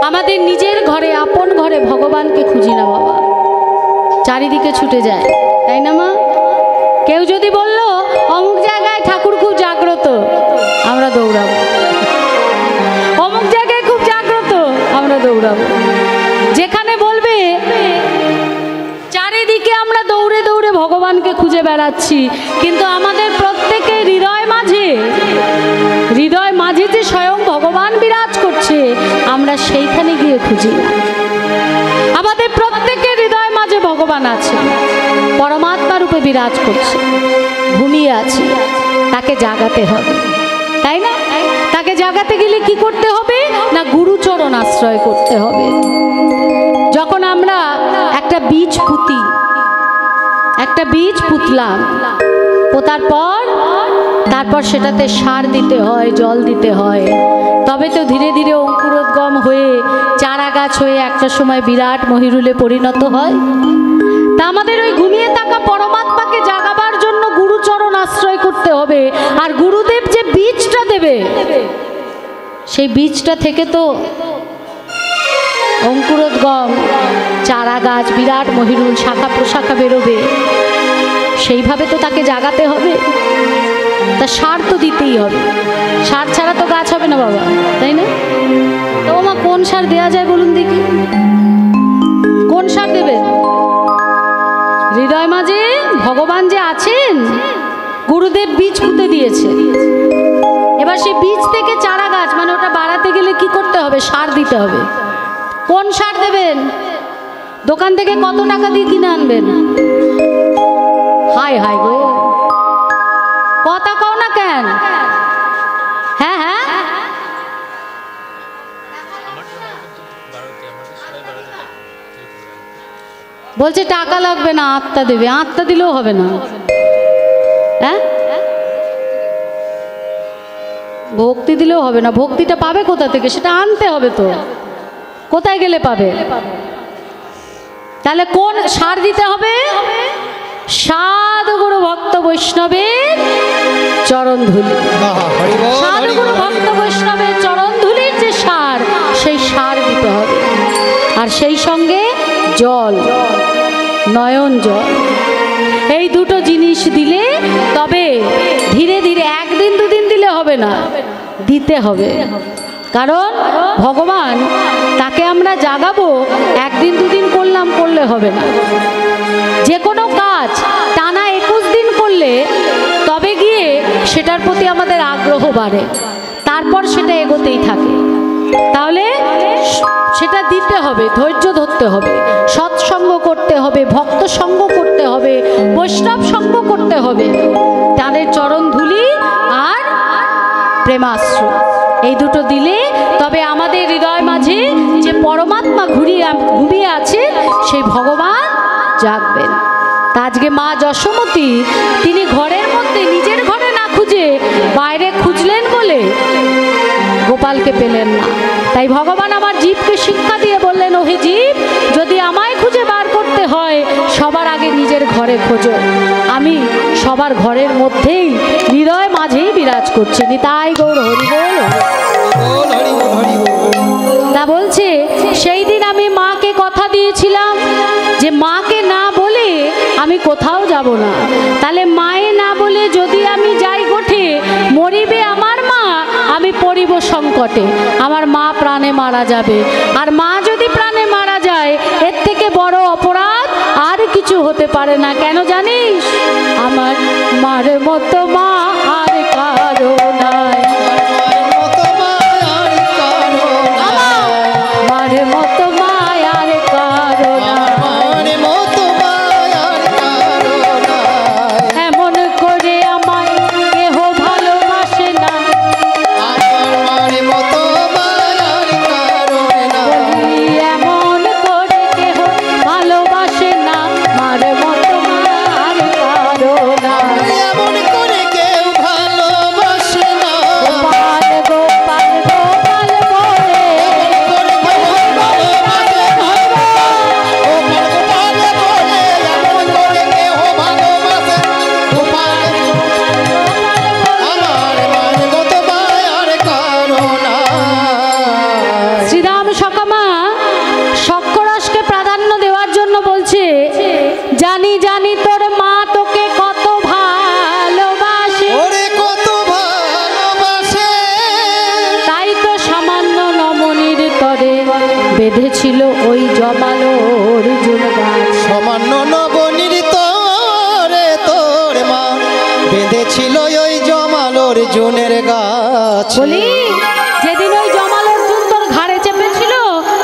আমাদের নিজের ঘরে আপন ঘরে ভগবানকে খুঁজি না বাবা, চারিদিকে ছুটে যায়, তাই না মা? কেউ যদি বলল অমুক জায়গায় ঠাকুর খুব জাগ্রত, আমরা দৌড়াবো। অমুক জায়গায় খুব জাগ্রত, আমরা দৌড়াবো। যেখানে বলবে চারিদিকে আমরা দৌড়ে দৌড়ে ভগবানকে খুঁজে বেড়াচ্ছি, কিন্তু আমাদের প্রত্যেকের হৃদয় মাঝে যে স্বয়ং ভগবান বিরাজ করছে, আমরা সেইখানে গিয়ে খুঁজি না। আমাদের প্রত্যেকের হৃদয় মাঝে ভগবান আছে, পরমাত্মা রূপে বিরাজ করছে, ঘুমিয়ে আছে, তাকে জাগাতে হবে, তাই না? তাকে জাগাতে গেলে কি করতে হবে না, গুরুচরণ আশ্রয় করতে হবে। যখন আমরা একটা বীজ পুঁতি, একটা বীজ পুঁতলাম, পোতার পর তারপর সেটাতে সার দিতে হয়, জল দিতে হয়, তবে তো ধীরে ধীরে অঙ্কুরোদ্গম হয়ে চারা গাছ হয়ে একটা সময় বিরাট মহিরুলে পরিণত হয়। তা আমাদের ওই ঘুমিয়ে থাকা পরমাত্মাকে জাগাবার জন্য গুরুচরণ আশ্রয় করতে হবে। আর গুরুদেব যে বীজটা দেবে, সেই বীজটা থেকে তো অঙ্কুরোদ্গম চারা গাছ, বিরাট মহিরুল, শাখা প্রশাখা বেরোবে। সেইভাবে তো তাকে জাগাতে হবে, তা সার তো দিতেই হবে। সার ছাড়া তো গাছ হবে না বাবা, তাই না? তো মা কোন সার দেওয়া যায় বলুন দেখি, কোন সার দেবেন? হৃদয় মাঝে ভগবান যে আছেন, গুরুদেব বীজ পুঁতে দিয়েছে, এবার সেই বীজ থেকে চারা গাছ, মানে ওটা বাড়াতে গেলে কি করতে হবে, সার দিতে হবে। কোন সার দেবেন? দোকান থেকে কত টাকা দিয়ে কিনে আনবেন? হায় হায় গো, কথা কও না কেন? হ্যাঁ হ্যাঁ, বলছে টাকা লাগবে না, আত্মা দেবে। আত্মা দিলেও হবে না, হ্যাঁ ভক্তি দিলেও হবে না। ভক্তিটা পাবে কোথা থেকে? সেটা আনতে হবে তো, কোথায় গেলে পাবে? তাহলে কোন সার দিতে হবে? সাধুগুরু ভক্ত বৈষ্ণবের চরণ ধুলি। সাধুগুরু ভক্ত বৈষ্ণবের চরণ ধুলির যে সার, সেই সার দিতে হবে। আর সেই সঙ্গে জল, নয়ন জল, এই দুটো জিনিস দিলে তবে ধীরে ধীরে, একদিন দুদিন দিলে হবে না, দিতে হবে। কারণ ভগবান, তাকে আমরা জাগাবো, একদিন দুদিন করলে হবে না। যে কোনো কাজ টানা 21 দিন করলে তবে গিয়ে সেটার প্রতি আমাদের আগ্রহ বাড়ে, তারপর সেটা এগোতেই থাকে। তাহলে সেটা দিতে হবে, ধৈর্য ধরতে হবে, সৎসঙ্গ করতে হবে, ভক্ত সঙ্গ করতে হবে, বৈষ্ণব সঙ্গ করতে হবে, তাদের চরণ ধুলি আর প্রেমাশ্রু, এই দুটো দিলে তবে আমাদের হৃদয় মাঝে যে পরমাত্মা ঘুমিয়ে আছে, সেই ভগবান জাগবেন। তা আজকে মা যশোমতী, তিনি ঘরের মধ্যে নিজের ঘরে না খুঁজে বাইরে খুঁজলেন বলে গোপালকে পেলেন না। তাই ভগবান আমার জীবকে শিক্ষা দিয়ে বললেন, ওহে জীব, যদি আমায় খুঁজে বার করতে হয়, সবার আগে নিজের ঘরে খোঁজো। আমি সবার ঘরের মধ্যেই, হৃদয় মাঝেই বিরাজ করছি। নিতাই গৌর হরি বল। তা বলছে, সেই দিন আমি মাকে কথা দিয়েছিলাম যে মাকে না বলে আমি কোথাও যাব না। তাহলে মায়ে না বলে যদি আমি যাই গোঠে, মরিবে আমার মা, আমি পড়িব সংকটে, আমার মা প্রাণে মারা যাবে। আর মা যদি প্রাণে মারা যায়, এর থেকে বড় অপরাধ আর কিছু হতে পারে না। কেন জানিস? আমার মার মতো মা আর কারো নাই, মার মতো মা আর কারো নাই, এমন করে আমায় কেহ ভালোবাসে না, এমন করে কেহ ভালোবাসে না, মার মতো মা আর কারো নাই, এমন করে কেহ বেঁধেছিল ওই জমালোর জুন গাছ। সামান্য নবনীত রে তোর মা বেঁধেছিল ওই জমালোর জুনের গাছ। বলি যেদিন ওই জমাল অর্জুন তোর ঘাড়ে চেপেছিল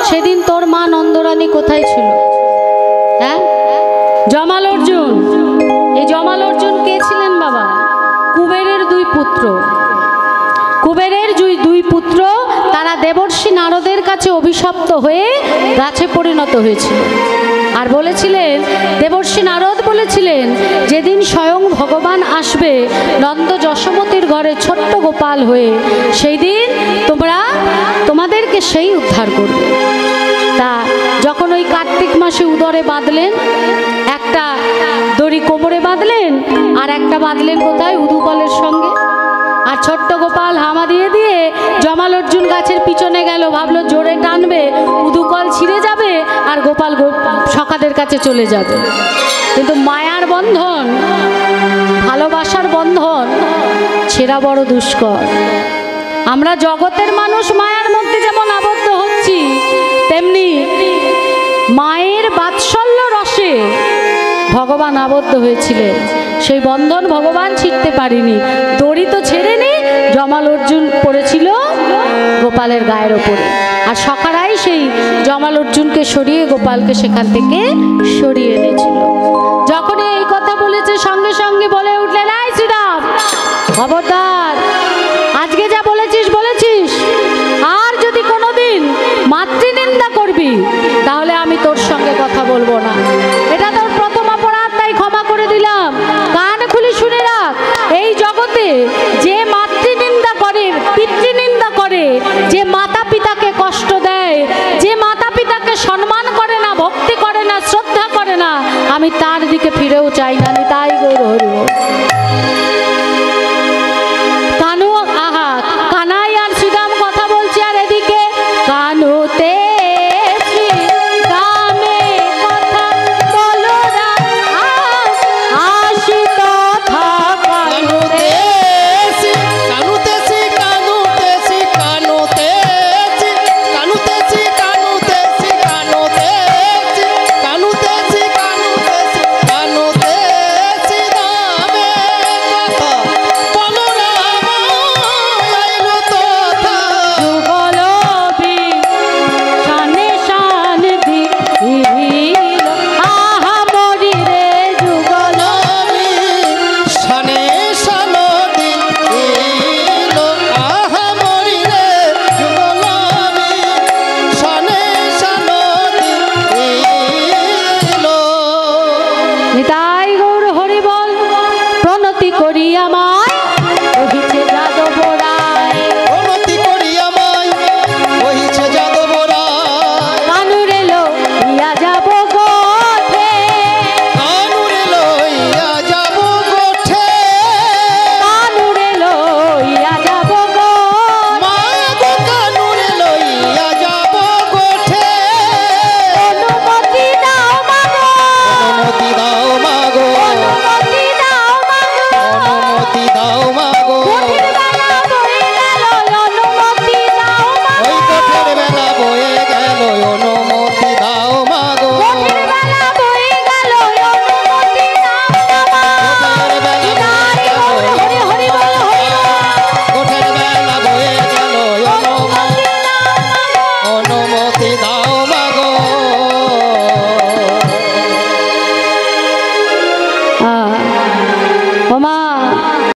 সেদিন তোর মা নন্দরানী কোথায় ছিল? হ্যাঁ, জমাল অর্জুন, এই জমাল অর্জুন কে ছিলেন বাবা? কুবেরের দুই পুত্র। কুবেরের দুই পুত্র, তারা দেবর্ষি নারদের কাছে অভিশপ্ত হয়ে গাছে পরিণত হয়েছিল। আর বলেছিলেন, দেবর্ষি নারদ বলেছিলেন, যেদিন স্বয়ং ভগবান আসবে নন্দ যশোমতীর ঘরে ছোট্ট গোপাল হয়ে, সেই দিন তোমাদেরকে সেই উদ্ধার করবে। তা যখন ওই কার্তিক মাসে উদরে বাঁধলেন, একটা দড়ি কোমরে বাঁধলেন আর একটা বাঁধলেন কোথায়? উদুকলের সঙ্গে। আর ছোট্ট গোপাল হামা দিয়ে দিয়ে জমাল অর্জুন গাছের পিছনে গেল, ভাবলো জোরে টানবে, উদুকল ছিঁড়ে যাবে আর গোপাল সখাদের কাছে চলে যাবে। কিন্তু মায়ার বন্ধন, ভালোবাসার বন্ধন ছেঁড়া বড় দুষ্কর। আমরা জগতের মানুষ মায়ার মধ্যে যেমন আবদ্ধ হচ্ছি, তেমনি মায়ের বাৎসল্য রসে ভগবান আবদ্ধ হয়েছিলেন। সেই বন্ধন ভগবান ছিঁড়তে পারিনি। দড়ি তো ছেড়েনি, জমাল অর্জুন পড়েছিল গোপালের গায়ের ওপরে। আর সখারাই সেই জমাল অর্জুনকে সরিয়ে গোপালকে সেখান থেকে সরিয়ে এনেছিল। যখনই এই কথা বলেছে সঙ্গে সঙ্গে বলে উঠলেন, আয় শ্রীরাম, খবরদার, আজকে যা বলেছিস বলেছিস, আর যদি কোনোদিন মাতৃনিন্দা করবি তাহলে আমি তোর সঙ্গে কথা বলবো না। এটা তোর প্রথম অপরাধ, তাই ক্ষমা করে দিলাম। কান খুলি শুনে রাখ, এই জগতে যে মাতৃনিন্দা করে, পিতৃনিন্দা করে, যে মাতা পিতাকে কষ্ট দেয়, যে মাতা পিতাকে সম্মান করে না, ভক্তি করে না, শ্রদ্ধা করে না, আমি তার দিকে ফিরেও চাই না। তাই গৌর হরি বল। কানু, আহা, কানাই আর শ্রীরাম কথা বলছে, আর এদিকে কানুতে করি আমার